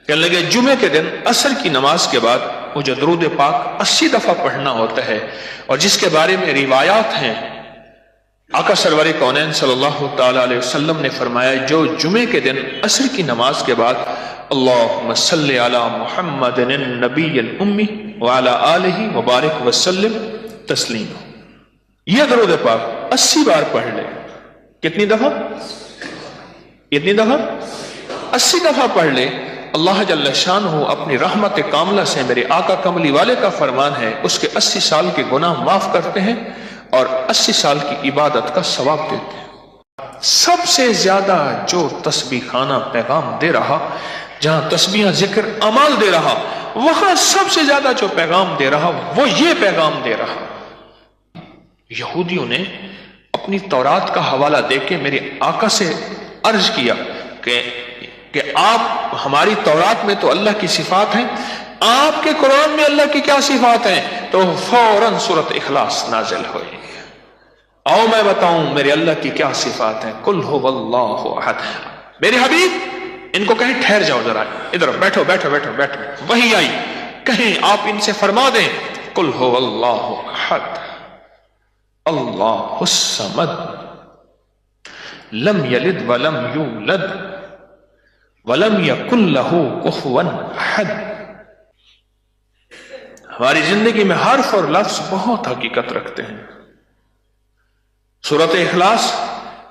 کہنے لگے جمعے کے دن عصر کی نماز کے بعد مجھے درود پاک 80 دفعہ پڑھنا ہوتا ہے، اور جس کے بارے میں روایات ہیں آقا سرور کونین صلی اللہ تعالی علیہ وسلم نے فرمایا جو جمعے کے دن عصر کی نماز کے بعد اللہم صلی علی محمد النبی الامی وعلی آلہ وبارک وسلم تسلیم، یہ درود پاک 80 بار پڑھ لے۔ کتنی دفعہ؟ 80 دفعہ پڑھ لے۔ اللہ جل شانہ اپنی رحمت کاملہ سے، میرے آقا کملی والے کا فرمان ہے، اس کے 80 سال کے گناہ معاف کرتے ہیں اور 80 سال کی عبادت کا ثواب دیتے ہیں۔ سب سے زیادہ جو تسبیح خانہ پیغام دے رہا، جہاں تسبیحاں ذکر اعمال دے رہا، وہاں سب سے زیادہ جو پیغام دے رہا وہ یہ پیغام دے رہا۔ یہودیوں نے اپنی تورات کا حوالہ دے کے میرے آقا سے عرض کیا کہ آپ، ہماری تورات میں تو اللہ کی صفات ہیں، آپ کے قرآن میں اللہ کی کیا صفات ہیں؟ تو فوراً سورۃ اخلاص نازل ہوئی۔ آؤ میں بتاؤں میرے اللہ کی کیا صفات ہیں۔ قل هو اللہ احد۔ میرے حبیب ان کو کہیں ٹھہر جاؤ ذرا، ادھر بیٹھو بیٹھو بیٹھو بیٹھو، وہی آئی، کہیں آپ ان سے فرما دیں قل هو اللہ احد اللہ الصمد لم یلد ولم یولد ولم یکن لہ کفوا احد۔ ہماری زندگی میں حرف اور لفظ بہت حقیقت رکھتے ہیں۔ سورۃ اخلاص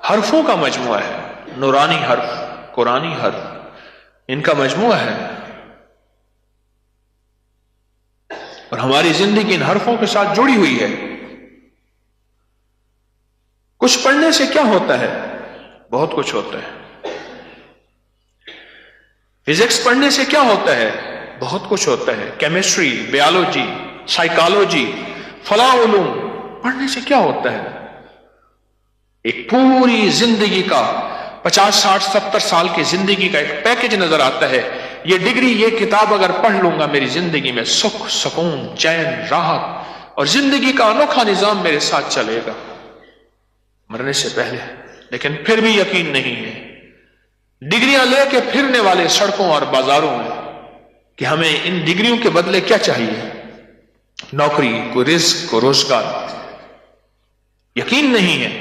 حرفوں کا مجموعہ ہے، نورانی حرف، قرآنی حرف، ان کا مجموعہ ہے، اور ہماری زندگی ان حرفوں کے ساتھ جڑی ہوئی ہے۔ کچھ پڑھنے سے کیا ہوتا ہے؟ بہت کچھ ہوتا ہے۔ فزکس پڑھنے سے کیا ہوتا ہے؟ بہت کچھ ہوتا ہے۔ کیمسٹری، بیالوجی، سائیکالوجی، فلاں علوم پڑھنے سے کیا ہوتا ہے؟ ایک پوری زندگی کا 50 60 70 سال کی زندگی کا ایک پیکج نظر آتا ہے۔ یہ ڈگری، یہ کتاب اگر پڑھ لوں گا میری زندگی میں سکھ، سکون، چین، راحت اور زندگی کا انوکھا نظام میرے ساتھ چلے گا مرنے سے پہلے۔ لیکن پھر بھی یقین نہیں ہے، ڈگریاں لے کے پھرنے والے سڑکوں اور بازاروں میں، کہ ہمیں ان ڈگریوں کے بدلے کیا چاہیے؟ نوکری، کوئی رزق، کوئی روزگار۔ یقین نہیں ہے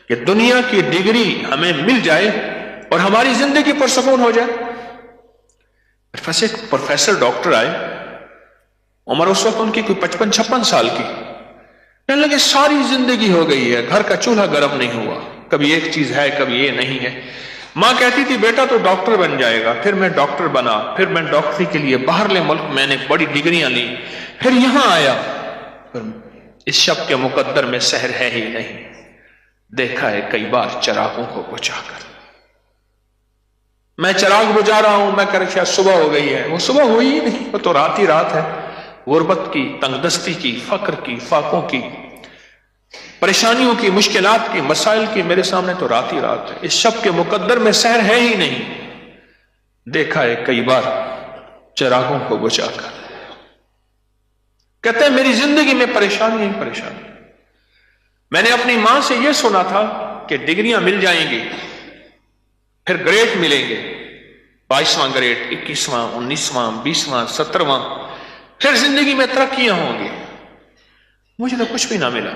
کہ دنیا کی ڈگری ہمیں مل جائے اور ہماری زندگی پرسکون ہو جائے۔ پروفیسر ڈاکٹر آئے، عمر اس وقت ان کی کوئی 55 56 سال کی، کہنے لگے ساری زندگی ہو گئی ہے، گھر کا چولہا گرم نہیں ہوا، کبھی ایک چیز ہے کبھی یہ نہیں ہے۔ ماں کہتی تھی بیٹا تو ڈاکٹر بن جائے گا، پھر میں ڈاکٹر بنا، پھر میں ڈاکٹری کے لیے باہرلے ملک میں نے بڑی ڈگریاں لی، پھر یہاں آیا، پھر اس شب کے مقدر میں سحر ہے ہی نہیں، دیکھا ہے کئی بار چراغوں کو بجھا کر۔ میں چراغ بجھا رہا ہوں، میں کہہ شاید صبح ہو گئی ہے، وہ صبح ہوئی ہی نہیں، وہ تو رات ہی رات ہے۔ غربت کی، تنگ دستی کی، فقر کی، فاقوں کی، پریشانیوں کی، مشکلات کی، مسائل کی، میرے سامنے تو رات ہی رات ہے، اس شب کے مقدر میں سحر ہے ہی نہیں، دیکھا ہے کئی بار چراغوں کو بجھا کر۔ کہتے ہیں میری زندگی میں پریشانی ہی پریشانی۔ میں نے اپنی ماں سے یہ سنا تھا کہ ڈگریاں مل جائیں گی، پھر گریڈ ملیں گے، 22واں گریڈ، 21واں، 19واں، 20واں، 17واں، پھر زندگی میں ترقیاں ہوں گی۔ مجھے تو کچھ بھی نہ ملا۔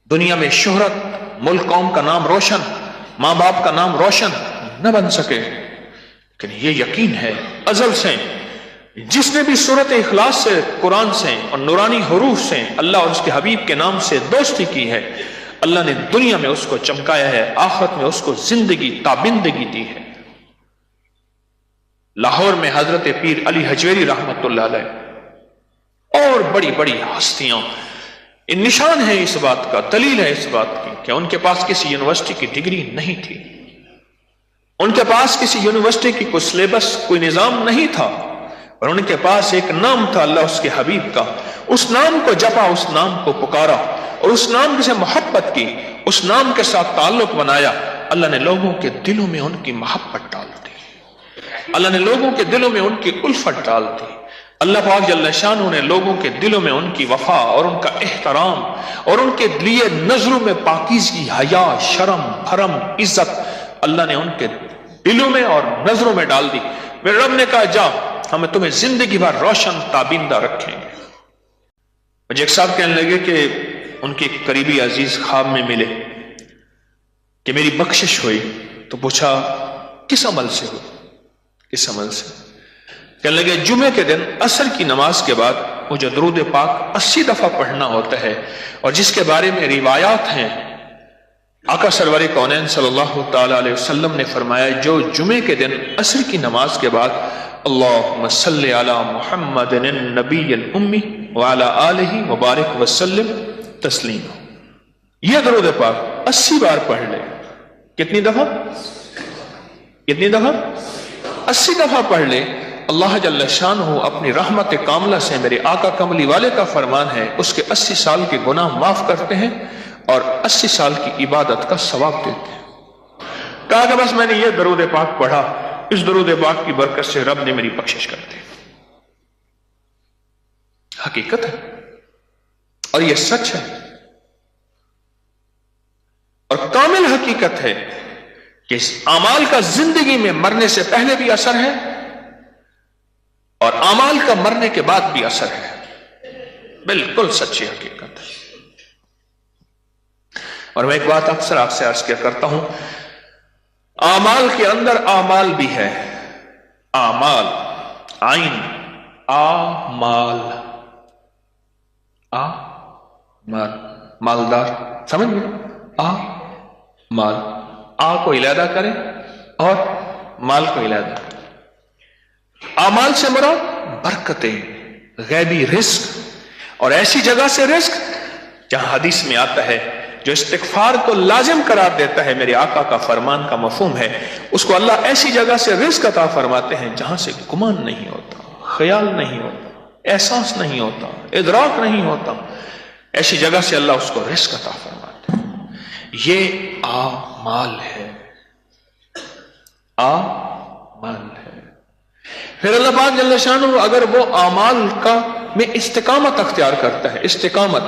دنیا میں شہرت، ملک قوم کا نام روشن، ماں باپ کا نام روشن نہ بن سکے، لیکن یہ یقین ہے ازل سے جس نے بھی سورۃ اخلاص سے، قرآن سے اور نورانی حروف سے اللہ اور اس کے حبیب کے نام سے دوستی کی ہے، اللہ نے دنیا میں اس کو چمکایا ہے، آخرت میں اس کو زندگی تابندگی دی ہے۔ لاہور میں حضرت پیر علی حجویری رحمت اللہ علیہ اور بڑی بڑی ہستیاں، ان نشان ہے اس بات کا، دلیل ہے اس بات کی کہ ان کے پاس کسی یونیورسٹی کی ڈگری نہیں تھی، ان کے پاس کسی یونیورسٹی کی کوئی سلیبس، کوئی نظام نہیں تھا، اور ان کے پاس ایک نام تھا اللہ اس کے حبیب کا۔ اس نام کو جپا، اس نام کو پکارا اور اس نام سے محبت کی، اس نام کے ساتھ تعلق بنایا، اللہ نے لوگوں کے دلوں میں ان کی محبت ڈال دی، اللہ نے لوگوں کے دلوں میں ان کی الفت ڈال دی۔ اللہ پاک جل شانہ نے لوگوں کے دلوں میں ان کی وفا اور ان کا احترام اور ان کے لیے نظروں میں پاکیزگی، حیا، شرم، بھرم، عزت اللہ نے ان کے دلوں میں اور نظروں میں ڈال دی۔ میرے رب نے کہا جاؤ ہم تمہیں زندگی بھر روشن تابندہ رکھیں گے۔ مجھے ایک صاحب کہنے لگے کہ ان کے قریبی عزیز خواب میں ملے کہ میری بخشش ہوئی، تو پوچھا کس عمل سے ہوئی؟ کس عمل سے؟ کہنے لگے جمعے کے دن عصر کی نماز کے بعد مجھے درود پاک 80 دفعہ پڑھنا ہوتا ہے، اور جس کے بارے میں روایات ہیں آقا سرور کونین صلی اللہ تعالی علیہ وسلم نے فرمایا جو جمعے کے دن عصر کی نماز کے بعد اللہم صلی علی محمد النبی الامی وعلی آلہ وبارک وسلم تسلیم، یہ درود پاک 80 بار پڑھ لے۔ کتنی دفعہ؟ کتنی دفعہ؟ 80 دفعہ پڑھ لے۔ اللہ جل شانہ اپنی رحمت کاملہ سے، میرے آقا کملی والے کا فرمان ہے، اس کے 80 سال کے گناہ معاف کرتے ہیں اور 80 سال کی عبادت کا ثواب دیتے ہیں۔ کہا کہ بس میں نے یہ درود پاک پڑھا، اس درود پاک کی برکت سے رب نے میری بخشش کر دی۔ حقیقت ہے اور یہ سچ ہے اور کامل حقیقت ہے کہ اس اعمال کا زندگی میں مرنے سے پہلے بھی اثر ہے اور اعمال کا مرنے کے بعد بھی اثر ہے۔ بالکل سچی حقیقت ہے۔ اور میں ایک بات اکثر آپ سے عرض کیا کرتا ہوں، اعمال کے اندر اعمال بھی ہے، اعمال، عین، اعمال، مال، مالدار، سمجھ گئے؟ مال، کو علیحدہ کریں اور مال کو علیحدہ کریں۔ اعمال سے مراد برکتیں، غیبی رزق، اور ایسی جگہ سے رزق جہاں حدیث میں آتا ہے جو استغفار کو لازم قرار دیتا ہے، میرے آقا کا فرمان کا مفہوم ہے، اس کو اللہ ایسی جگہ سے رزق عطا فرماتے ہیں جہاں سے گمان نہیں ہوتا، خیال نہیں ہوتا، احساس نہیں ہوتا، ادراک نہیں ہوتا، ایسی جگہ سے اللہ اس کو رزق عطا فرماتے ہیں۔ یہ اعمال ہے، اعمال ہے۔ پھر اللہ پاک جل شانہ اگر وہ اعمال کا میں استقامت اختیار کرتا ہے، استقامت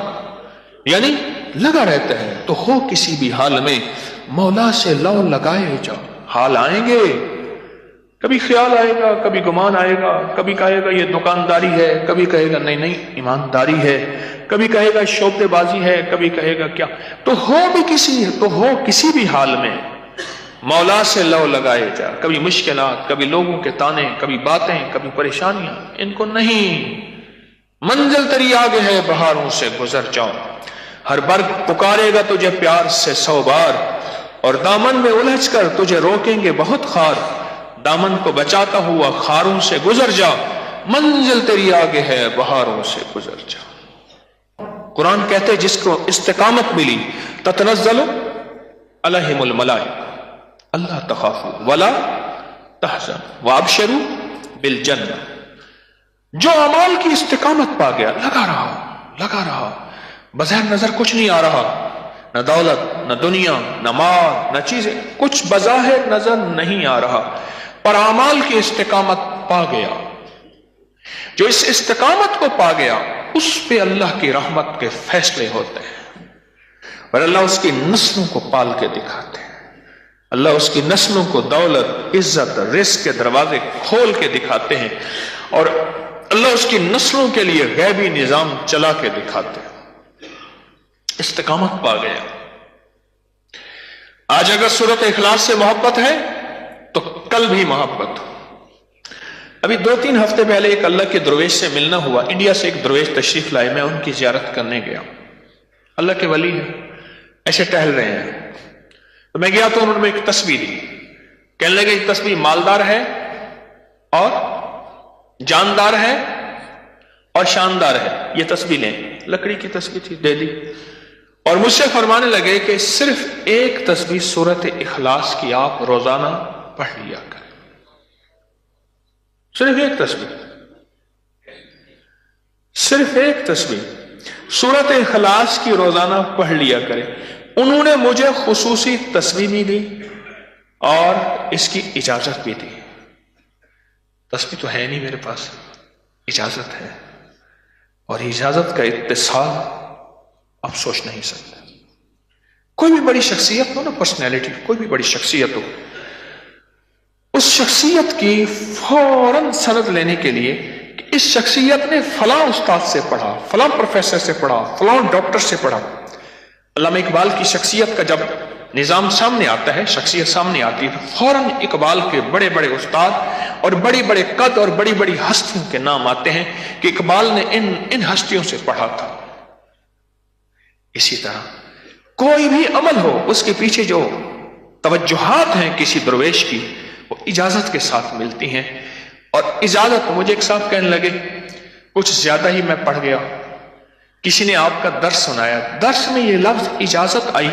یعنی لگا رہتا ہے، تو ہو کسی بھی حال میں مولا سے لو لگائے جاؤ۔ حال آئیں گے، کبھی خیال آئے گا، کبھی گمان آئے گا، کبھی کہے گا یہ دکانداری ہے، کبھی کہے گا نہیں نہیں ایمانداری ہے، کبھی کہے گا شعبے بازی ہے، کبھی کہے گا کیا، تو ہو کسی بھی حال میں مولا سے لو لگائے جا۔ کبھی مشکلات، کبھی لوگوں کے تانے، کبھی باتیں، کبھی پریشانیاں، ان کو نہیں، منزل تری آگے ہے، بہاروں سے گزر جاؤ۔ ہر برگ پکارے گا تجھے پیار سے 100 بار، اور دامن میں الجھ کر تجھے روکیں گے بہت خار، دامن کو بچاتا ہوا خاروں سے گزر جا، منزل تیری آگے ہے، بہاروں سے گزر جا۔ قرآن کہتے جس کو استقامت ملی، تتنزل علیہم الملائکہ اللہ تخافوا ولا تحزنوا وابشروا بالجنہ۔ جو اعمال کی استقامت پا گیا، لگا رہا، بظاہر نظر کچھ نہیں آ رہا، نہ دولت، نہ دنیا، نہ مال، نہ چیزیں، کچھ بظاہر نظر نہیں آ رہا، پر اعمال کی استقامت پا گیا۔ جو اس استقامت کو پا گیا اس پہ اللہ کی رحمت کے فیصلے ہوتے ہیں، اور اللہ اس کی نسلوں کو پال کے دکھاتے ہیں، اللہ اس کی نسلوں کو دولت، عزت، رزق کے دروازے کھول کے دکھاتے ہیں، اور اللہ اس کی نسلوں کے لیے غیبی نظام چلا کے دکھاتے ہیں۔ استقامت پا گیا۔ آج اگر سورۃ اخلاص سے محبت ہے تو کل بھی محبت ہو۔ ابھی 2-3 ہفتے پہلے ایک اللہ کے درویش سے ملنا ہوا، انڈیا سے ایک درویش تشریف لائے، میں ان کی زیارت کرنے گیا، اللہ کے ولی ہیں، ایسے ٹہل رہے ہیں، تو میں گیا تو انہوں نے ایک تسبیح دی، کہنے لگے یہ تسبیح مالدار ہے اور جاندار ہے اور شاندار ہے، یہ تسبیح لیں۔ لکڑی کی تسبیح تھی، دے دی، اور مجھ سے فرمانے لگے کہ صرف ایک تسبیح سورۃ اخلاص کی آپ روزانہ پڑھ لیا کریں، صرف ایک تسبیح سورۃ اخلاص کی روزانہ پڑھ لیا کریں۔ انہوں نے مجھے خصوصی تسبیح بھی دی اور اس کی اجازت بھی دی۔ تسبیح تو ہے نہیں میرے پاس، اجازت ہے، اور اجازت کا اتصال آپ سوچ نہیں سکتے۔ کوئی بھی بڑی شخصیت ہو نا، پرسنالٹی، کوئی بھی بڑی شخصیت ہو، اس شخصیت کی فوراً سند لینے کے لیے کہ اس شخصیت نے فلاں استاد سے پڑھا، فلاں پروفیسر سے پڑھا، فلاں ڈاکٹر سے پڑھا. علامہ اقبال کی شخصیت کا جب نظام سامنے آتا ہے، شخصیت سامنے آتی ہے، تو فوراً اقبال کے بڑے بڑے استاد اور بڑی بڑے قد اور بڑی بڑی ہستیوں کے نام آتے ہیں کہ اقبال نے ان ہستیوں سے پڑھا تھا. اسی طرح کوئی بھی عمل ہو، اس کے پیچھے جو توجہات ہیں کسی درویش کی، وہ اجازت کے ساتھ ملتی ہیں. اور اجازت، مجھے ایک صاحب کہنے لگے کچھ زیادہ ہی میں پڑھ گیا، کسی نے آپ کا درس سنایا، درس میں یہ لفظ اجازت آئی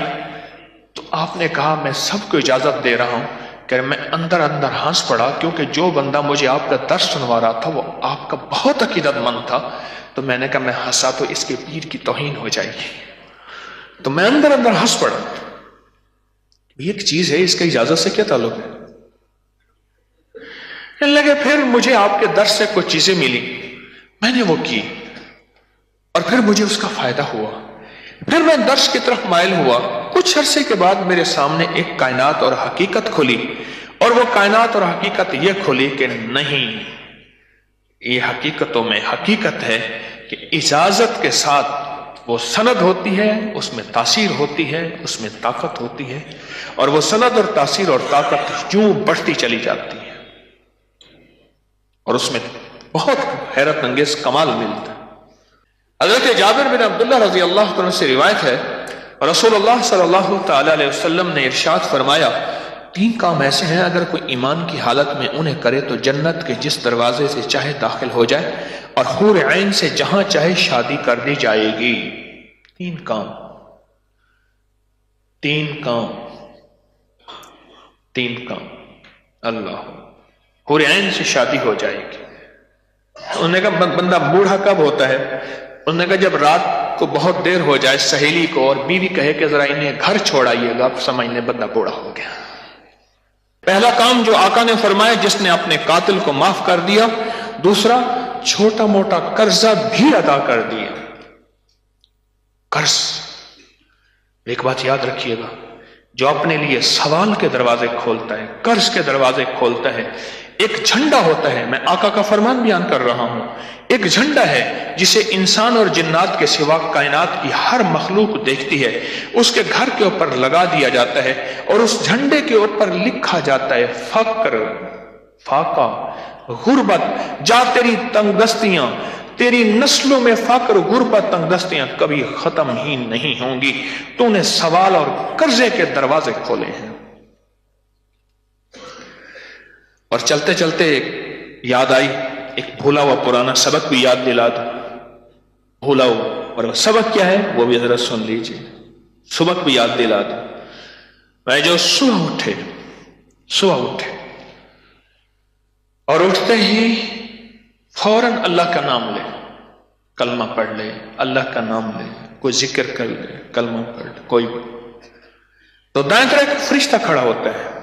تو آپ نے کہا میں سب کو اجازت دے رہا ہوں، کہ میں اندر اندر ہنس پڑا، کیونکہ جو بندہ مجھے آپ کا درس سنوا رہا تھا وہ آپ کا بہت عقیدت مند تھا. تو میں نے کہا میں ہنسا تو اس کے پیر کی توہین ہو جائے گی، تو میں اندر اندر ہنس پڑا. یہ ایک چیز ہے، اس کا اجازت سے کیا تعلق ہے؟ کہنے لگے پھر مجھے آپ کے درس سے کچھ چیزیں ملی، میں نے وہ کی اور پھر مجھے اس کا فائدہ ہوا. پھر میں درس کی طرف مائل ہوا، کچھ عرصے کے بعد میرے سامنے ایک کائنات اور حقیقت کھلی، اور وہ کائنات اور حقیقت یہ کھلی کہ نہیں، یہ حقیقتوں میں حقیقت ہے کہ اجازت کے ساتھ وہ سند ہوتی ہے، اس میں تاثیر ہوتی ہے، اس میں طاقت ہوتی ہے، اور وہ سند اور تاثیر اور طاقت یوں بڑھتی چلی جاتی ہے، اور اس میں بہت حیرت انگیز کمال ملتا ہے. حضرت جابر بن عبداللہ رضی اللہ عنہ سے روایت ہے، رسول اللہ صلی اللہ تعالی علیہ وسلم نے ارشاد فرمایا، 3 کام ایسے ہیں اگر کوئی ایمان کی حالت میں انہیں کرے تو جنت کے جس دروازے سے چاہے داخل ہو جائے اور حور عین سے جہاں چاہے شادی کر دی جائے گی. 3 کام، 3 کام، 3 کام. اللہ، حور عین سے شادی ہو جائے گی. انہوں نے کہا بندہ بوڑھا کب ہوتا ہے؟ انہوں نے کہا جب رات کو بہت دیر ہو جائے، سہیلی کو اور بیوی کہے کہ ذرا انہیں گھر چھوڑائیے گا، آپ سمجھ لیں بندہ بوڑھا ہو گیا. پہلا کام جو آقا نے فرمایا، جس نے اپنے قاتل کو معاف کر دیا. دوسرا، چھوٹا موٹا قرضہ بھی ادا کر دیا. قرض، ایک بات یاد رکھیے گا، جو اپنے لیے سوال کے دروازے کھولتا ہے، قرض کے دروازے کھولتا ہے، ایک جھنڈا ہوتا ہے. میں آقا کا فرمان بیان کر رہا ہوں. ایک جھنڈا ہے جسے انسان اور جنات کے سوا کائنات کی ہر مخلوق دیکھتی ہے، اس کے گھر کے اوپر لگا دیا جاتا ہے، اور اس جھنڈے کے اوپر لکھا جاتا ہے فقر، فاقہ، غربت، جا تیری تنگ دستیاں، تیری نسلوں میں فقر، غربت، تنگ دستیاں کبھی ختم ہی نہیں ہوں گی. تو نے سوال اور قرضے کے دروازے کھولے ہیں. اور چلتے چلتے یاد آئی، ایک بھولا ہوا پرانا سبق بھی یاد دلا دو. بھولا ہوا، اور وہ سبق کیا ہے وہ بھی ذرا سن لیجیے، سبق بھی یاد دلا دو. میں جو صبح اٹھے اور اٹھتے ہی فوراً اللہ کا نام لے، کلمہ پڑھ لے، اللہ کا نام لے، کوئی ذکر کر لے، کلمہ پڑھ لے، کوئی بھی، تو دائیں طرف ایک فرشتہ کھڑا ہوتا ہے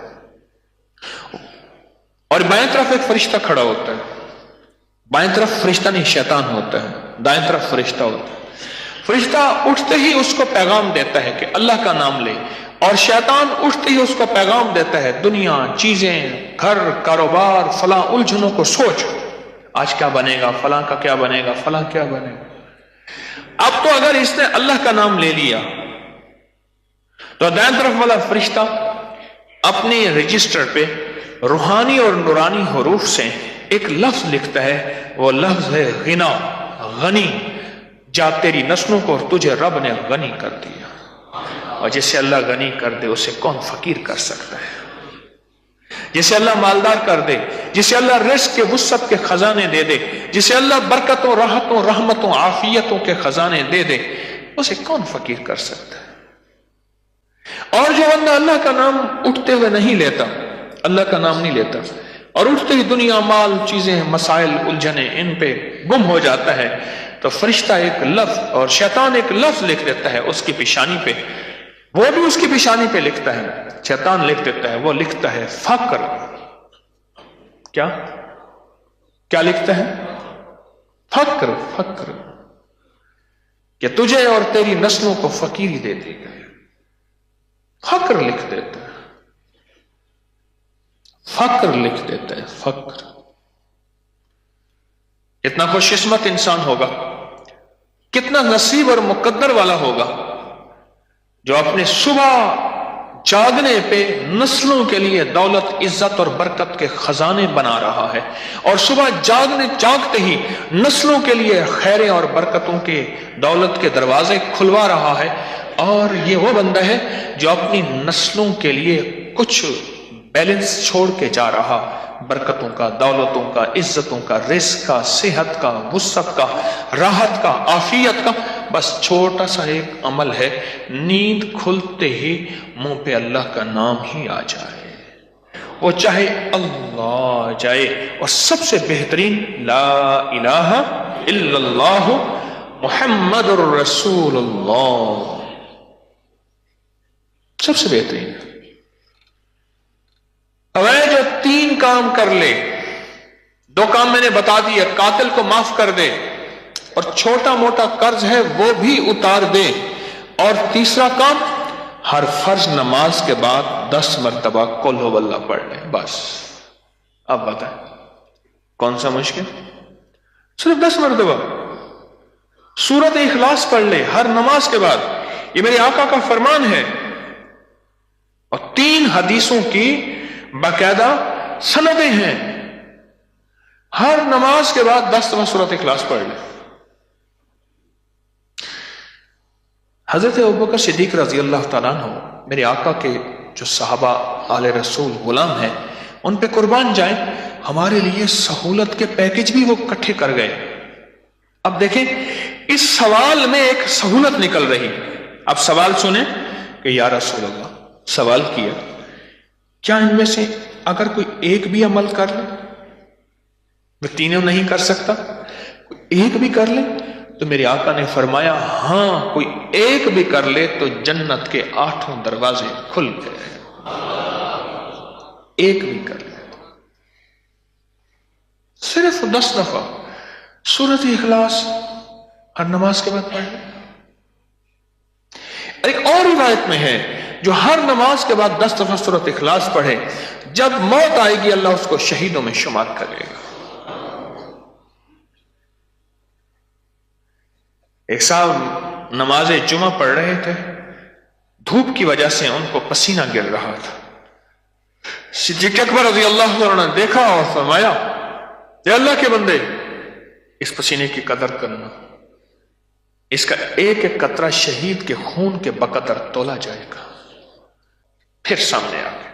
اور بائیں طرف ایک فرشتہ کھڑا ہوتا ہے. بائیں طرف فرشتہ نہیں، شیطان ہوتا ہے، دائیں طرف فرشتہ ہوتا ہے. فرشتہ اٹھتے ہی اس کو پیغام دیتا ہے کہ اللہ کا نام لے، اور شیطان اٹھتے ہی اس کو پیغام دیتا ہے دنیا، چیزیں، گھر، کاروبار، فلاں الجھنوں کو سوچ، آج کیا بنے گا، فلاں کا کیا بنے گا، فلاں کیا بنے گا. اب تو اگر اس نے اللہ کا نام لے لیا تو دائیں طرف والا فرشتہ اپنی رجسٹر پہ روحانی اور نورانی حروف سے ایک لفظ لکھتا ہے، وہ لفظ ہے غنا، غنی. جا تیری نسلوں کو اور تجھے رب نے غنی کر دیا. اور جسے اللہ غنی کر دے اسے کون فقیر کر سکتا ہے؟ جسے اللہ مالدار کر دے، جسے اللہ رزق کے وسعت کے خزانے دے دے، جسے اللہ برکتوں، راحتوں، رحمتوں، عافیتوں کے خزانے دے دے، اسے کون فقیر کر سکتا ہے؟ اور جو بندہ اللہ کا نام اٹھتے ہوئے نہیں لیتا، اللہ کا نام نہیں لیتا، اور اٹھتے ہی دنیا، مال، چیزیں، مسائل، الجھنے ان پہ گم ہو جاتا ہے، تو فرشتہ ایک لفظ اور شیطان ایک لفظ لکھ دیتا ہے اس کی پیشانی پہ. وہ بھی اس کی پیشانی پہ لکھتا ہے، شیطان لکھ دیتا ہے، وہ لکھتا ہے فقر. کیا لکھتا ہے؟ فقر. فقر، کہ تجھے اور تیری نسلوں کو فقیری دے دی گئی. فقر لکھ دیتا ہے. فقر لکھ دیتا ہے، فقر۔ کتنا خوش قسمت انسان ہوگا، کتنا نصیب اور مقدر والا ہوگا جو اپنے صبح جاگنے پہ نسلوں کے لیے دولت، عزت اور برکت کے خزانے بنا رہا ہے، اور صبح جاگتے ہی نسلوں کے لیے خیریں اور برکتوں کے، دولت کے دروازے کھلوا رہا ہے۔ اور یہ وہ بندہ ہے جو اپنی نسلوں کے لیے کچھ بیلنس چھوڑ کے جا رہا، برکتوں کا، دولتوں کا، عزتوں کا، رزق کا، صحت کا، وسعت کا، راحت کا، عافیت کا۔ بس چھوٹا سا ایک عمل ہے، نیند کھلتے ہی منہ پہ اللہ کا نام ہی آ جائے، وہ چاہے اللہ جائے، اور سب سے بہترین لا الہ الا اللہ محمد الرسول اللہ، سب سے بہترین۔ اب جو 3 کام کر لے، 2 کام میں نے بتا دیے، قاتل کو معاف کر دے، اور چھوٹا موٹا قرض ہے وہ بھی اتار دے، اور تیسرا کام ہر فرض نماز کے بعد 10 مرتبہ قل ہو اللہ پڑھ لے، بس۔ اب بتائیں کون سا مشکل؟ صرف 10 مرتبہ سورۃ اخلاص پڑھ لے ہر نماز کے بعد، یہ میرے آقا کا فرمان ہے، اور 3 حدیثوں کی باقاعدہ سندیں ہیں، ہر نماز کے بعد 10 دفعہ سورۃ اخلاص پڑھ لے۔ حضرت ابوبکر صدیق رضی اللہ تعالیٰ عنہ میرے آقا کے جو صحابہ آل رسول غلام ہیں ان پہ قربان جائیں، ہمارے لیے سہولت کے پیکج بھی وہ اکٹھے کر گئے۔ اب دیکھیں اس سوال میں ایک سہولت نکل رہی، اب سوال سنیں کہ یا رسول اللہ، سوال کیا کیا ان میں سے اگر کوئی ایک بھی عمل کر لے، میں تینوں نہیں کر سکتا، کوئی ایک بھی کر لے؟ تو میرے آقا نے فرمایا ہاں، کوئی ایک بھی کر لے تو جنت کے 8 دروازے کھل گئے، ایک بھی کر لے۔ صرف 10 دفعہ سورۃ اخلاص ہر نماز کے بعد پڑھ لے۔ ایک اور روایت میں ہے جو ہر نماز کے بعد 10 دفعہ سورۃ اخلاص پڑھے، جب موت آئے گی اللہ اس کو شہیدوں میں شمار کرے گا۔ ایک صاحب نماز جمعہ پڑھ رہے تھے، دھوپ کی وجہ سے ان کو پسینہ گر رہا تھا۔ صدیق اکبر رضی اللہ عنہ نے دیکھا اور فرمایا اے اللہ کے بندے، اس پسینے کی قدر کرنا، اس کا ایک ایک قطرہ شہید کے خون کے بقدر تولا جائے گا۔ پھر سامنے آ گیا،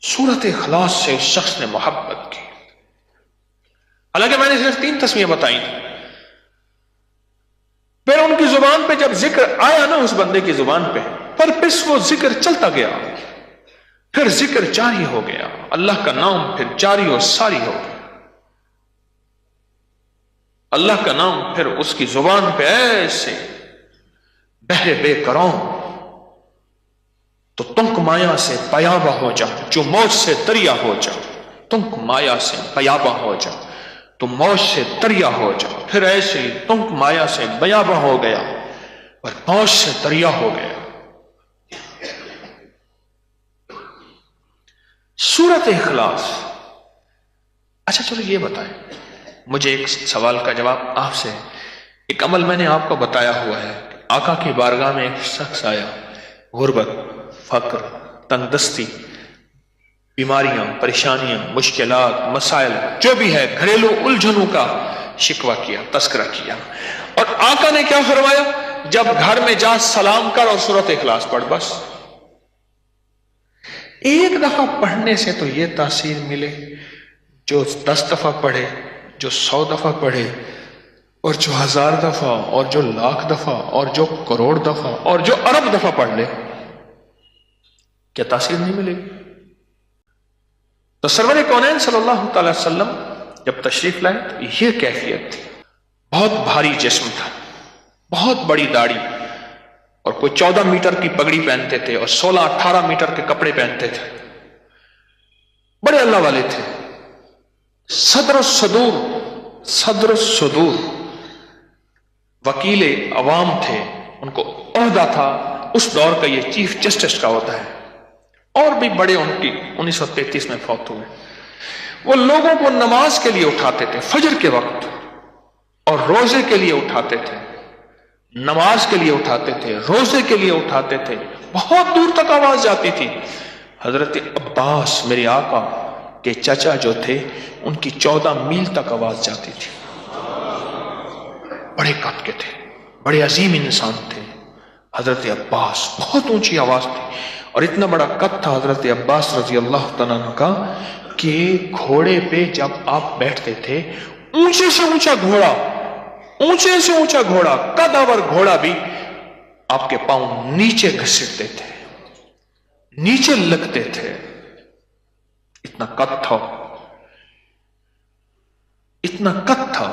سورۃ اخلاص سے اس شخص نے محبت کی۔ حالانکہ میں نے صرف 3 تسمیہ بتائی تھی، پھر ان کی زبان پہ جب ذکر آیا نا، اس بندے کی زبان پہ، پر پس وہ ذکر چلتا گیا، پھر ذکر جاری ہو گیا، اللہ کا نام پھر جاری اور ساری ہو گیا، اللہ کا نام پھر اس کی زبان پہ ایسے بہرے بے کروں تو تنک مایا سے پیابہ ہو جا، جو موج سے دریا ہو جا، تنک مایا سے پیابہ ہو جا تو موج سے دریا ہو جا، پھر ایسے ہی تنک مایا سے بیابہ ہو گیا اور موج سے دریا ہو گیا۔ سورۃ اخلاص۔ اچھا چلو یہ بتائیں، مجھے ایک سوال کا جواب آپ سے، ایک عمل میں نے آپ کو بتایا ہوا ہے، آقا کی بارگاہ میں ایک شخص آیا، غربت، فقر، تنگ دستی، بیماریاں، پریشانیاں، مشکلات، مسائل جو بھی ہے، گھریلو الجھنوں کا شکوہ کیا، تذکرہ کیا، اور آقا نے کیا فرمایا؟ جب گھر میں جا سلام کر اور سورۃ اخلاص پڑھ، بس۔ ایک دفعہ پڑھنے سے تو یہ تاثیر ملے، جو 10 دفعہ پڑھے، جو 100 دفعہ پڑھے، اور جو 1000 دفعہ، اور جو 1,00,000 دفعہ، اور جو کروڑ دفعہ، اور جو ارب دفعہ پڑھ لے، کیا تاثیر نہیں ملے گی؟ تو سرور کونین صلی اللہ تعالی وسلم جب تشریف لائے تو یہ کیفیت تھی، بہت بھاری جسم تھا، بہت بڑی داڑھی، اور کوئی 14 میٹر کی پگڑی پہنتے تھے اور 16-18 میٹر کے کپڑے پہنتے تھے، بڑے اللہ والے تھے، صدر الصدور، وکیل عوام تھے، ان کو عہدہ تھا، اس دور کا یہ چیف جسٹس کا ہوتا ہے، اور بھی بڑے ان کی 1933 میں فوت ہوئے. وہ لوگوں کو نماز کے لیے اٹھاتے تھے فجر کے وقت، اور روزے کے لیے اٹھاتے تھے، نماز کے لیے اٹھاتے تھے، روزے کے لیے اٹھاتے تھے. بہت دور تک آواز جاتی تھی. حضرت عباس میرے آقا کے چچا جو تھے ان کی 14 میل تک آواز جاتی تھی. بڑے قد کے تھے، بڑے عظیم انسان تھے حضرت عباس. بہت اونچی آواز تھی، اور اتنا بڑا قد تھا حضرت عباس رضی اللہ تعالیٰ عنہ کا کہ گھوڑے پہ جب آپ بیٹھتے تھے، اونچے سے اونچا گھوڑا، اونچے سے اونچا گھوڑا، قداور گھوڑا بھی آپ کے پاؤں نیچے گھسیٹتے تھے، نیچے لگتے تھے. اتنا قد تھا، اتنا قد تھا.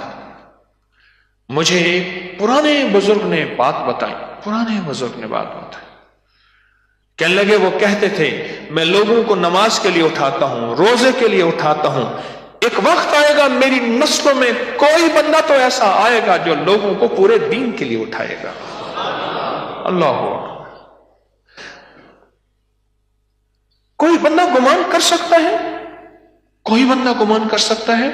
مجھے ایک پرانے بزرگ نے بات بتائی، پرانے بزرگ نے بات بتائی. کہنے لگے، وہ کہتے تھے میں لوگوں کو نماز کے لیے اٹھاتا ہوں، روزے کے لیے اٹھاتا ہوں. ایک وقت آئے گا میری نسلوں میں کوئی بندہ تو ایسا آئے گا جو لوگوں کو پورے دین کے لیے اٹھائے گا. اللہ اکبر. کوئی بندہ گمان کر سکتا ہے، کوئی بندہ گمان کر سکتا ہے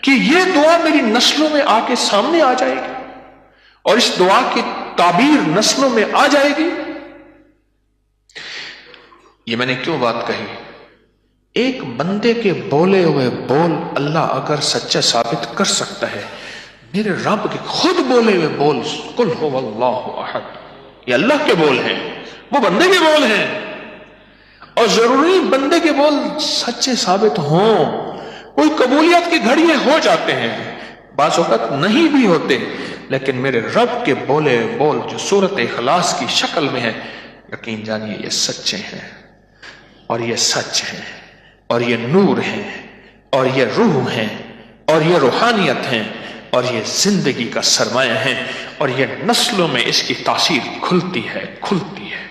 کہ یہ دعا میری نسلوں میں آ کے سامنے آ جائے گی اور اس دعا کی تعبیر نسلوں میں آ جائے گی؟ یہ میں نے کیوں بات کہی؟ ایک بندے کے بولے ہوئے بول اللہ اگر سچا ثابت کر سکتا ہے، میرے رب کے خود بولے ہوئے بول قل هو اللہ احد، یہ اللہ کے بول ہیں، وہ بندے کے بول ہیں. اور ضروری بندے کے بول سچے ثابت ہوں. کوئی قبولیت کی گھڑیے ہو جاتے ہیں، بعض وقت نہیں بھی ہوتے، لیکن میرے رب کے بولے بول جو سورۃ اخلاص کی شکل میں ہے، یقین جانیے یہ سچے ہیں، اور یہ سچ ہیں، اور یہ نور ہیں، اور یہ روح ہیں، اور یہ روحانیت ہیں، اور یہ زندگی کا سرمایہ ہیں، اور یہ نسلوں میں اس کی تاثیر کھلتی ہے، کھلتی ہے.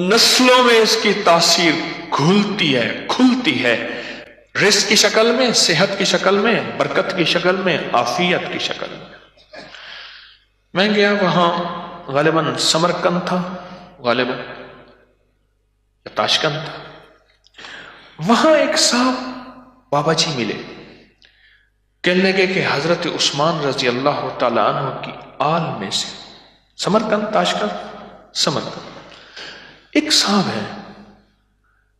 نسلوں میں اس کی تاثیر کھلتی ہے، کھلتی ہے. رزق کی شکل میں، صحت کی شکل میں، برکت کی شکل میں، عافیت کی شکل میں. میں گیا وہاں، غالباً سمرقند تھا، غالباً یا تاشکند تھا. وہاں ایک صاحب بابا جی ملے. کہنے لگے کہ حضرت عثمان رضی اللہ تعالیٰ عنہ کی آل میں سے، سمرقند تاشکند سمرقند، ایک صاحب ہے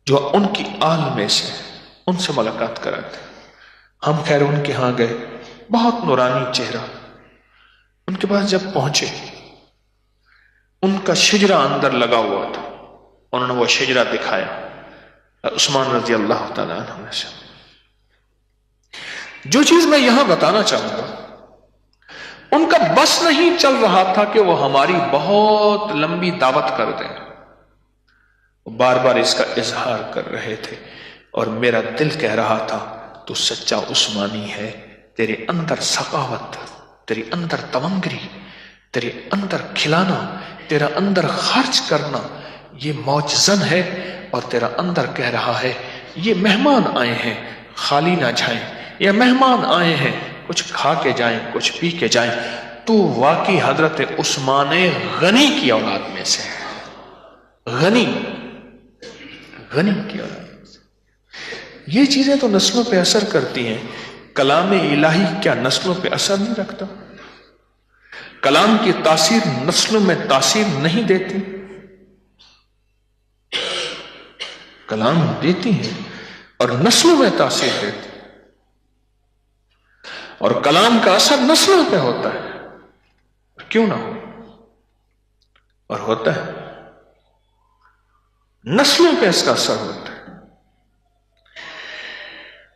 جو ان کی آل میں سے، ان سے ملاقات کراتے. ہم خیر ان کے ہاں گئے، بہت نورانی چہرہ. ان کے پاس جب پہنچے، ان کا شجرہ اندر لگا ہوا تھا. انہوں نے وہ شجرہ دکھایا عثمان رضی اللہ تعالیٰ عنہ سے. جو چیز میں یہاں بتانا چاہوں گا، ان کا بس نہیں چل رہا تھا کہ وہ ہماری بہت لمبی دعوت کر دیں. وہ بار بار اس کا اظہار کر رہے تھے، اور میرا دل کہہ رہا تھا تو سچا عثمانی ہے. تیرے اندر سخاوت، تیرے اندر تمنگری، تیرے اندر کھلانا، تیرا اندر خرچ کرنا، یہ معجزن ہے. اور تیرا اندر کہہ رہا ہے یہ مہمان آئے ہیں خالی نہ جائیں، یہ مہمان آئے ہیں کچھ کھا کے جائیں، کچھ پی کے جائیں. تو واقعی حضرت عثمان غنی کی اولاد میں سے ہے، غنی کی اولاد. یہ چیزیں تو نسلوں پہ اثر کرتی ہیں. کلام الہی کیا نسلوں پہ اثر نہیں رکھتا؟ کلام کی تاثیر نسلوں میں تاثیر نہیں دیتی؟ کلام دیتی ہے اور نسلوں میں تاثیر دیتی، اور کلام کا اثر نسلوں پہ ہوتا ہے. کیوں نہ ہو، اور ہوتا ہے، نسلوں پہ اس کا اثر ہوتا ہے.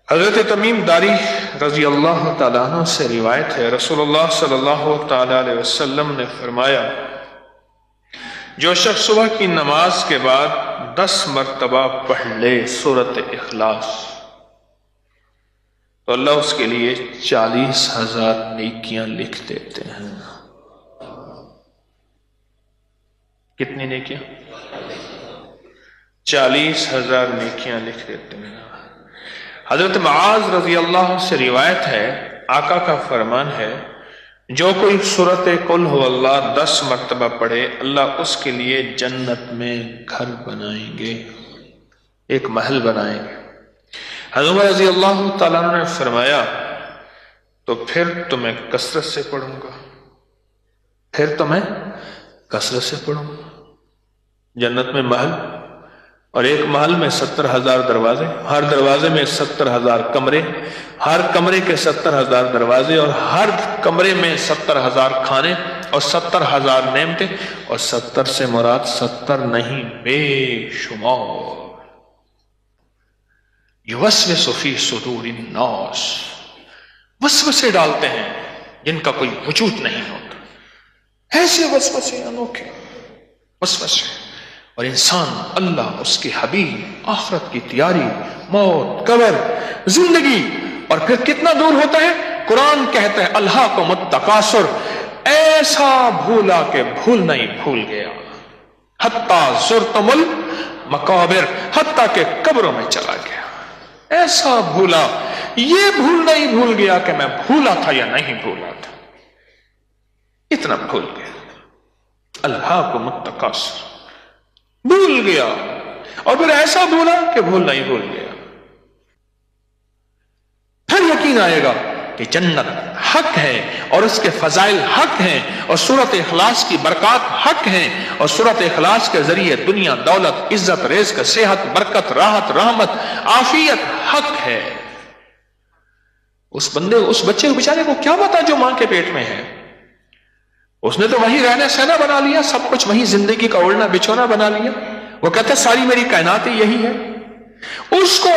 حضرت تمیم داری رضی اللہ تعالیٰ عنہ سے روایت ہے، رسول اللہ صلی اللہ تعالیٰ علیہ وسلم نے فرمایا، جو شخص صبح کی نماز کے بعد 10 مرتبہ پڑھ لے سورۃ اخلاص، تو اللہ اس کے لیے 40,000 نیکیاں لکھ دیتے ہیں. کتنی نیکیاں؟ 40,000 نیکیاں لکھ دیتے ہیں. حضرت معاذ رضی اللہ عنہ سے روایت ہے، آقا کا فرمان ہے، جو کوئی سورت قل هو اللہ 10 مرتبہ پڑھے اللہ اس کے لیے جنت میں گھر بنائیں گے، ایک محل بنائیں گے۔ حضرت رضی اللہ تعالیٰ عنہ نے فرمایا تو پھر تو میں کثرت سے پڑھوں گا، پھر تو میں کثرت سے پڑھوں گا۔ جنت میں محل، اور ایک محل میں 70,000 دروازے، ہر دروازے میں 70,000 کمرے، ہر کمرے کے 70,000 دروازے، اور ہر کمرے میں 70,000 کھانے اور 70,000 نعمتیں، اور 70 سے مراد 70 نہیں بے شمار۔ یوسوس فی صدور الناس، وسوسے ڈالتے ہیں جن کا کوئی وجود نہیں ہوتا، ایسے وسوسے انوکھے وسوسے، اور انسان اللہ، اس کے حبیب، آخرت کی تیاری، موت، قبر، زندگی، اور پھر کتنا دور ہوتا ہے۔ قرآن کہتا ہے الہاکم التکاثر، ایسا بھولا کہ بھولنا ہی بھول گیا، حتیٰ زرتم المقابر، حتیٰ کہ قبروں میں چلا گیا، ایسا بھولا، یہ بھولنا ہی بھول گیا کہ میں بھولا تھا یا نہیں بھولا تھا، اتنا بھول گیا۔ الہاکم التکاثر، بھول گیا، اور پھر ایسا بھولا کہ بھولنا ہی بھول گیا۔ پھر یقین آئے گا کہ جنت حق ہے اور اس کے فضائل حق ہیں، اور سورۃ اخلاص کی برکات حق ہیں، اور سورۃ اخلاص کے ذریعے دنیا، دولت، عزت، رزق، صحت، برکت، راحت، رحمت، عافیت حق ہے۔ اس بندے، اس بچے کو بیچارے کو کیا پتا جو ماں کے پیٹ میں ہے، اس نے تو وہی رہنا سہنا بنا لیا، سب کچھ وہی زندگی کا اڑنا بچھونا بنا لیا۔ وہ کہتا ہے ساری میری کائنات یہی ہے۔ اس کو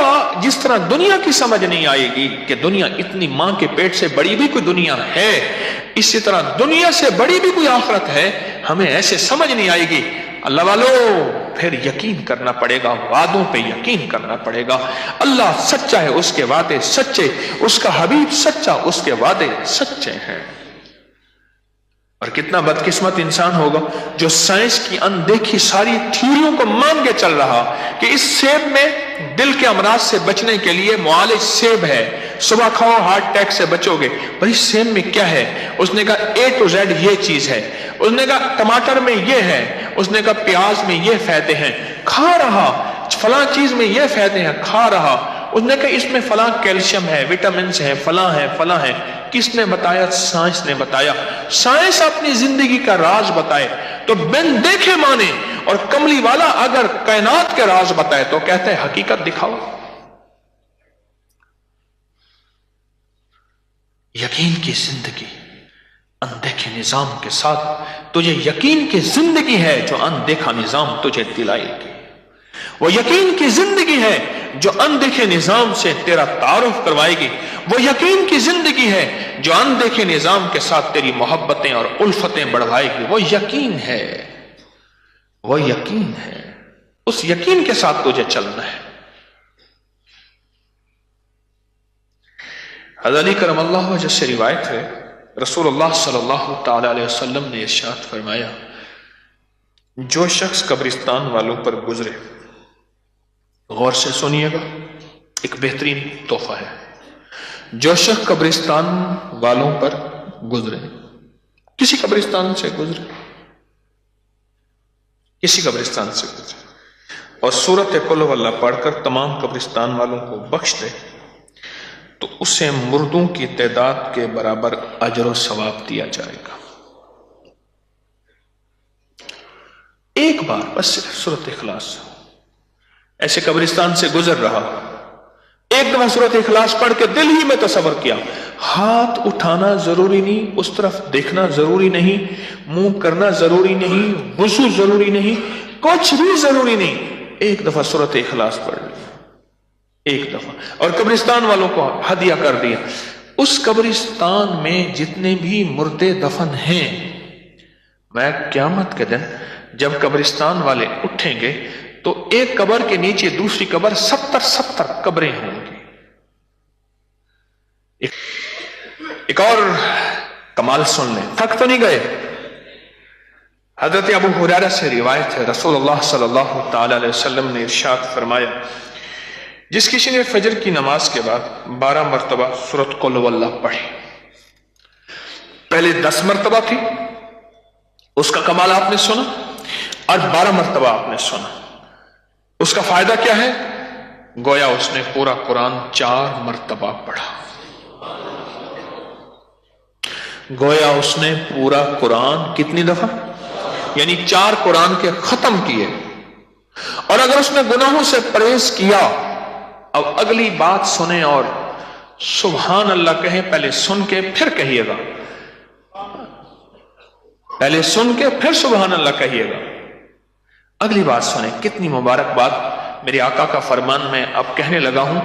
جس طرح دنیا کی سمجھ نہیں آئے گی کہ دنیا اتنی، ماں کے پیٹ سے بڑی بھی کوئی دنیا ہے، اسی طرح دنیا سے بڑی بھی کوئی آخرت ہے، ہمیں ایسے سمجھ نہیں آئے گی۔ اللہ والو، پھر یقین کرنا پڑے گا، وعدوں پہ یقین کرنا پڑے گا۔ اللہ سچا ہے، اس کے وعدے سچے، اس کا حبیب سچا، اس کے وعدے سچے ہیں۔ اور کتنا بدقسمت انسان ہوگا جو سائنس کی اندیکھی ساری تھیوریوں کو مان کے چل رہا کہ اس سیب میں دل کے امراض سے بچنے کے لیے معالج سیب ہے، صبح کھاؤ ہارٹ اٹیک سے بچو گے۔ بھائی سیب میں کیا ہے؟ اس نے کہا A to Z یہ چیز ہے، اس نے کہا ٹماٹر میں یہ ہے، اس نے کہا پیاز میں یہ فائدے ہیں، کھا رہا، فلاں چیز میں یہ فائدے ہیں، کھا رہا، اس نے کہا اس میں فلاں کیلشیم ہے، وٹامنز ہے، فلاں ہے، فلاں ہے۔ کس نے بتایا؟ سائنس نے بتایا۔ سائنس اپنی زندگی کا راز بتائے تو بن دیکھے مانے، اور کملی والا اگر کائنات کے راز بتائے تو کہتے ہیں حقیقت دکھاؤ۔ یقین کی زندگی اندیکھے نظام کے ساتھ، تجھے یقین کی زندگی ہے جو اندیکھا نظام تجھے دلائے گی۔ وہ یقین کی زندگی ہے جو اندیکھے نظام سے تیرا تعارف کروائے گی۔ وہ یقین کی زندگی ہے جو اندیکھے نظام کے ساتھ تیری محبتیں اور الفتیں بڑھائے گی۔ وہ یقین ہے، وہ یقین ہے، اس یقین کے ساتھ تجھے چلنا ہے۔ حضرت علی کرم اللہ وجہ سے روایت ہے، رسول اللہ صلی اللہ تعالی علیہ وسلم نے ارشاد فرمایا، جو شخص قبرستان والوں پر گزرے، غور سے سنیے گا، ایک بہترین تحفہ ہے، جو شخص قبرستان والوں پر گزرے، کسی قبرستان سے گزرے، کسی قبرستان سے گزرے، اور سورۃ قل هو اللہ پڑھ کر تمام قبرستان والوں کو بخش دے، تو اسے مردوں کی تعداد کے برابر اجر و ثواب دیا جائے گا۔ ایک بار بس صرف سورۃ اخلاص، ایسے قبرستان سے گزر رہا، ایک دفعہ سورۃ اخلاص پڑھ کے دل ہی میں تصور کیا، ہاتھ اٹھانا ضروری نہیں، اس طرف دیکھنا ضروری نہیں، منہ کرنا ضروری نہیں، وضو ضروری نہیں، کچھ بھی ضروری نہیں، ایک دفعہ سورۃ اخلاص پڑھ لی، ایک دفعہ، اور قبرستان والوں کو ہدیہ کر دیا۔ اس قبرستان میں جتنے بھی مردے دفن ہیں، میں قیامت کے دن جب قبرستان والے اٹھیں گے تو ایک قبر کے نیچے دوسری قبر 70 قبریں ہوں گی۔ ایک اور کمال سن لیں، تھک تو نہیں گئے۔ حضرت ابو ہریرہ سے روایت ہے، رسول اللہ صلی اللہ تعالی علیہ وسلم نے ارشاد فرمایا، جس کسی نے فجر کی نماز کے بعد 12 مرتبہ سورۃ قل هو اللہ پڑھی، پہلے 10 مرتبہ تھی، اس کا کمال آپ نے سنا، اور 12 مرتبہ آپ نے سنا۔ اس کا فائدہ کیا ہے؟ گویا اس نے پورا قرآن 4 مرتبہ پڑھا، گویا اس نے پورا قرآن کتنی دفعہ؟ یعنی 4 قرآن کے ختم کیے۔ اور اگر اس نے گناہوں سے پرہیز کیا، اب اگلی بات سنیں اور سبحان اللہ کہیں، پہلے سن کے پھر کہیے گا، پہلے سن کے پھر سبحان اللہ کہیے گا۔ اگلی بات سنیں، کتنی مبارک بات میرے آقا کا فرمان میں اب کہنے لگا ہوں۔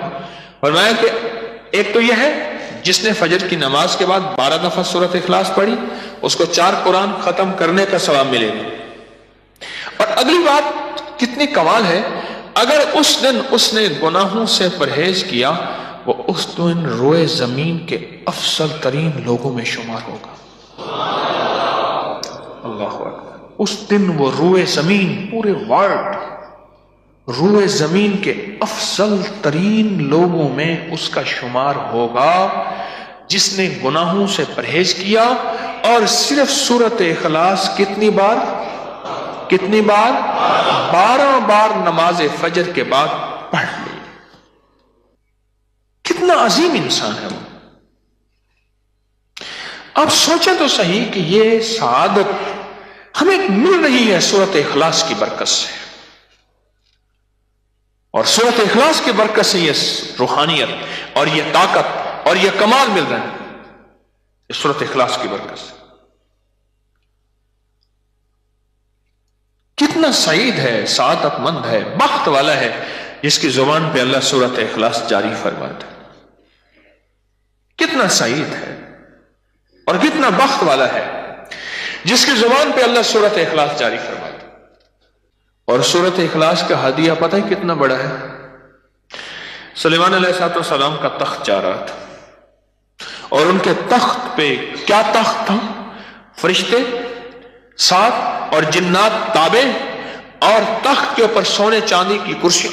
فرمایا کہ ایک تو یہ ہے جس نے فجر کی نماز کے بعد 12 دفعہ سورۃ اخلاص پڑھی، اس کو 4 قرآن ختم کرنے کا ثواب ملے گا۔ اور اگلی بات کتنی کمال ہے، اگر اس دن اس نے گناہوں سے پرہیز کیا، وہ اس دن روئے زمین کے افضل ترین لوگوں میں شمار ہوگا۔ اللہ اکبر، اس دن وہ روئے زمین، پورے ورلڈ روئے زمین کے افضل ترین لوگوں میں اس کا شمار ہوگا، جس نے گناہوں سے پرہیز کیا اور صرف سورۃ اخلاص کتنی بار؟ 12 بار نماز فجر کے بعد پڑھ لی۔ کتنا عظیم انسان ہے وہ۔ اب سوچیں تو صحیح کہ یہ سعادت ہمیں مل رہی ہے سورۃ اخلاص کی برکت سے، اور سورۃ اخلاص کی برکت سے یہ روحانیت اور یہ طاقت اور یہ کمال مل رہے ہیں، یہ سورۃ اخلاص کی برکت سے۔ کتنا سعید ہے، سعادت مند ہے، بخت والا ہے جس کی زبان پہ اللہ سورۃ اخلاص جاری فرماتا ہے۔ کتنا سعید ہے اور کتنا بخت والا ہے جس کی زبان پہ اللہ سورۃ اخلاص جاری فرماتا ہے۔ اور سورۃ اخلاص کا ہدیہ پتہ ہے کتنا بڑا ہے؟ سلیمان علیہ السلام کا تخت جا رہا تھا، اور ان کے تخت پہ کیا تخت تھا؟ فرشتے 7 اور جنات تابع، اور تخت کے اوپر سونے چاندی کی کرسی،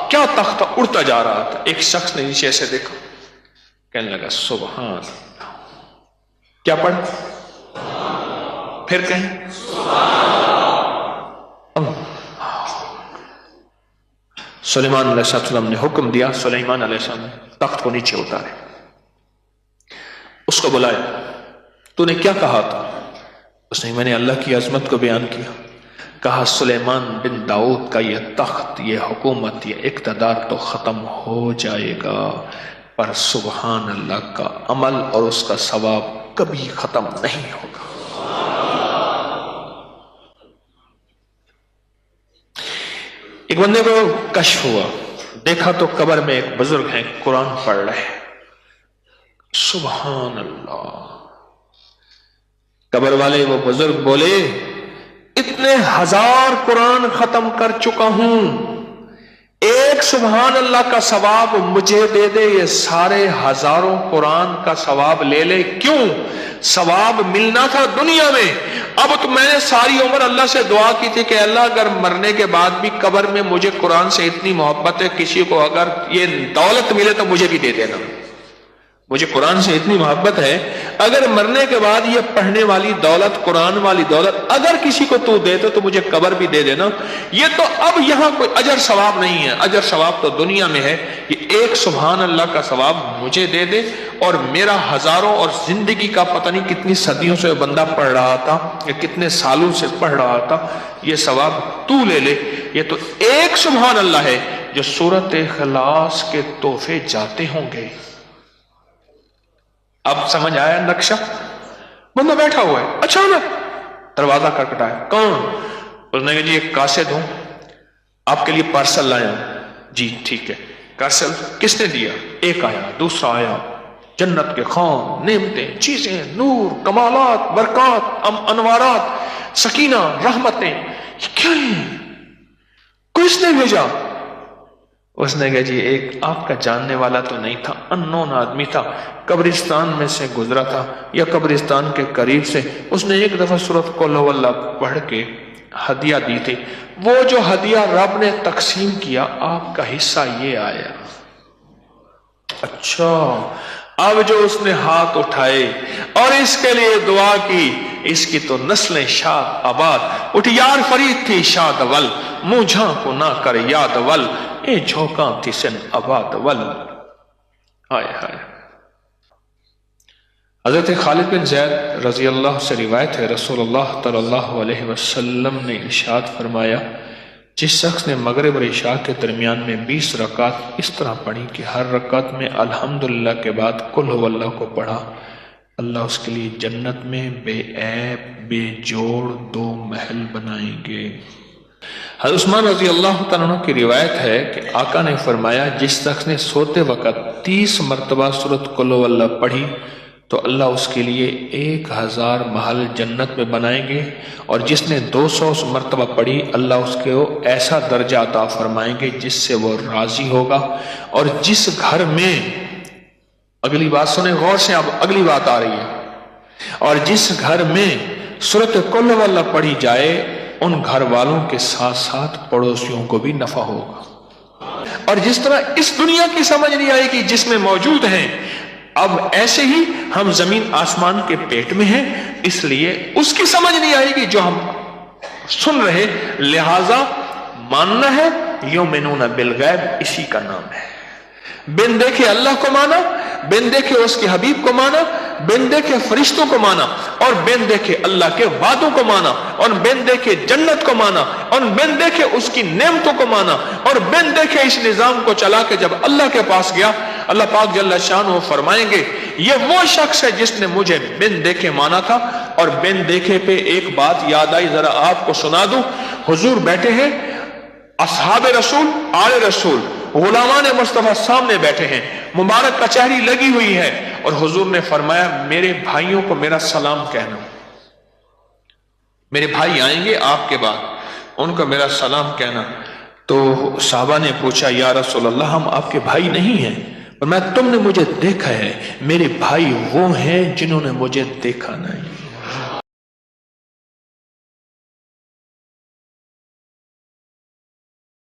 کیا تخت تھا، اڑتا جا رہا تھا۔ ایک شخص نے نیچے ایسے دیکھا، کہنے لگا سبحان اللہ۔ کیا پڑھ؟ پھر کہیں سلیمان علیہ السلام نے حکم دیا، سلیمان علیہ السلام نے تخت کو نیچے اتارے، اس کو بلایا، تو نے کیا کہا تھا؟ اس نے، میں نے اللہ کی عظمت کو بیان کیا، کہا سلیمان بن داؤد کا یہ تخت، یہ حکومت، یہ اقتدار تو ختم ہو جائے گا، پر سبحان اللہ کا عمل اور اس کا ثواب کبھی ختم نہیں ہوگا۔ ایک بندے کو کشف ہوا، دیکھا تو قبر میں ایک بزرگ ہیں، قرآن پڑھ رہے ہیں۔ سبحان اللہ۔ قبر والے وہ بزرگ بولے، اتنے 1000 قرآن ختم کر چکا ہوں، ایک سبحان اللہ کا ثواب مجھے دے دے، یہ سارے 1000 قرآن کا ثواب لے لے۔ کیوں؟ ثواب ملنا تھا دنیا میں، اب تو میں نے ساری عمر اللہ سے دعا کی تھی کہ اللہ اگر مرنے کے بعد بھی قبر میں مجھے قرآن سے اتنی محبت ہے، کسی کو اگر یہ دولت ملے تو مجھے بھی دے دینا، مجھے قرآن سے اتنی محبت ہے، اگر مرنے کے بعد یہ پڑھنے والی دولت، قرآن والی دولت اگر کسی کو تو دے تو مجھے قبر بھی دے دینا۔ یہ تو اب یہاں کوئی اجر ثواب نہیں ہے، اجر ثواب تو دنیا میں ہے، یہ ایک سبحان اللہ کا ثواب مجھے دے دے، اور میرا ہزاروں اور زندگی کا پتہ نہیں کتنی صدیوں سے بندہ پڑھ رہا تھا یا کتنے سالوں سے پڑھ رہا تھا، یہ ثواب تو لے لے۔ یہ تو ایک سبحان اللہ ہے جو سورۃ اخلاص کے تحفے جاتے ہوں گے۔ اب سمجھ آیا نقشہ؟ بندہ بیٹھا ہوا ہے، اچانک دروازہ کھٹکھٹایا، کون؟ اس نے کہا جی ایک قاصد ہوں، آپ کے لیے پارسل لایا ہوں۔ جی ٹھیک ہے، پارسل کس نے دیا؟ ایک آیا، دوسرا آیا، جنت کے خوان، نعمتیں، چیزیں، نور، کمالات، برکات، انوارات، سکینہ، رحمتیں، یہ کیا ہے؟ کس نے بھیجا؟ اس نے کہا جی ایک آپ کا جاننے والا تو نہیں تھا، اننون آدمی تھا، قبرستان میں سے گزرا تھا یا قبرستان کے قریب سے، اس نے ایک دفعہ سورۃ قل ہو اللہ پڑھ کے ہدیہ دی تھی، وہ جو ہدیہ رب نے تقسیم کیا آپ کا حصہ یہ آیا۔ اچھا، اب جو اس نے ہاتھ اٹھائے اور اس کے لیے دعا کی، اس کی تو نسلیں شاد آباد، اٹھ یار فرید تھی شاد ول، منہ جھانکو نہ کر یاد ول، اے جھوکاں تھی سن آباد ول۔ ہائے ہائے۔ حضرت خالد بن زید رضی اللہ سے روایت ہے، رسول اللہ صلی اللہ علیہ وسلم نے ارشاد فرمایا، جس شخص نے مغرب اور عشاء کے درمیان میں 20 رکعت اس طرح پڑھی کہ ہر رکعت میں الحمدللہ کے بعد قل هو اللہ کو پڑھا، اللہ اس کے لیے جنت میں بے عیب بے جوڑ 2 محل بنائیں گے۔ حضرت عثمان رضی اللہ تعالیٰ عنہ کی روایت ہے کہ آقا نے فرمایا، جس شخص نے سوتے وقت 30 مرتبہ سورۃ قل هو اللہ پڑھی تو اللہ اس کے لیے 1000 محل جنت میں بنائیں گے، اور جس نے 200 مرتبہ پڑھی اللہ اس کو ایسا درجہ عطا فرمائیں گے جس سے وہ راضی ہوگا۔ اور جس گھر میں، اگلی بات سنیں غور سے، اب اگلی بات آ رہی ہے، اور جس گھر میں سورۃ قل هو اللہ پڑھی جائے ان گھر والوں کے ساتھ ساتھ پڑوسیوں کو بھی نفع ہوگا۔ اور جس طرح اس دنیا کی سمجھ نہیں آئے گی جس میں موجود ہیں، اب ایسے ہی ہم زمین آسمان کے پیٹ میں ہیں، اس لیے اس کی سمجھ نہیں آئے گی جو ہم سن رہے، لہذا ماننا ہے۔ یؤمنون بالغیب اسی کا نام ہے، بن دیکھے اللہ کو مانا، بن دیکھے اس کے حبیب کو مانا، بن دیکھے فرشتوں کو مانا، اور بن دیکھے اللہ کے وعدوں کو مانا، اور بن دیکھے جنت کو مانا، اور بن دیکھے اس کی نعمتوں کو مانا، اور بن دیکھے اس نظام کو چلا کے جب اللہ کے پاس گیا، اللہ پاک جل شانہ فرمائیں گے یہ وہ شخص ہے جس نے مجھے بن دیکھے مانا تھا۔ اور بن دیکھے پہ ایک بات یاد آئی، ذرا آپ کو سنا دوں۔ حضور بیٹھے ہیں، اصحاب رسول، آل رسول، غلامان مصطفیٰ سامنے بیٹھے ہیں، مبارک کچہری لگی ہوئی ہے، اور حضور نے فرمایا میرے بھائیوں کو میرا سلام کہنا، میرے بھائی آئیں گے آپ کے بعد، ان کو میرا سلام کہنا۔ تو صحابہ نے پوچھا یا رسول اللہ ہم آپ کے بھائی نہیں ہیں؟ فرمایا تم نے مجھے دیکھا ہے، میرے بھائی وہ ہیں جنہوں نے مجھے دیکھا نہیں۔